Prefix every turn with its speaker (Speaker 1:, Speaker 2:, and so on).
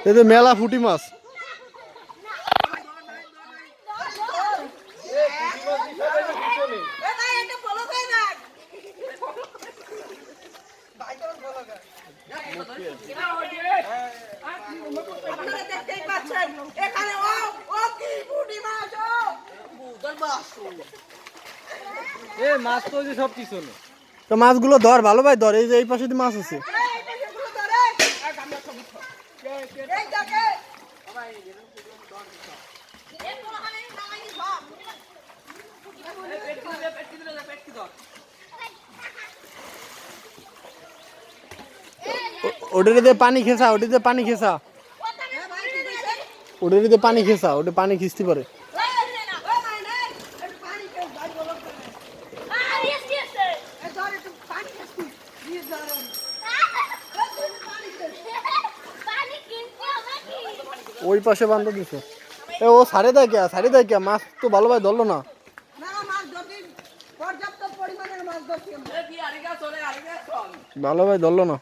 Speaker 1: এই যে মেলা ফুটি মাছ।
Speaker 2: মাছ তো সব কিছু
Speaker 1: তো মাছগুলো ধর ভালো ভাই ধর, এই যে এই পাশে মাছ আছে। ওটার দিয়ে পানি খেসা, ওটা দিয়ে পানি খেসা, ওটার দিয়ে পানি খেসা, ওটা পানি খিস্তি পারে। ওই পাশে বান্ধা দিছে। ও সাড়ে দেয় কে, সাড়ে দেয় কে, মাছ তো ভালো ভাই ধরলো না। ভালো ভাই ধরলো না।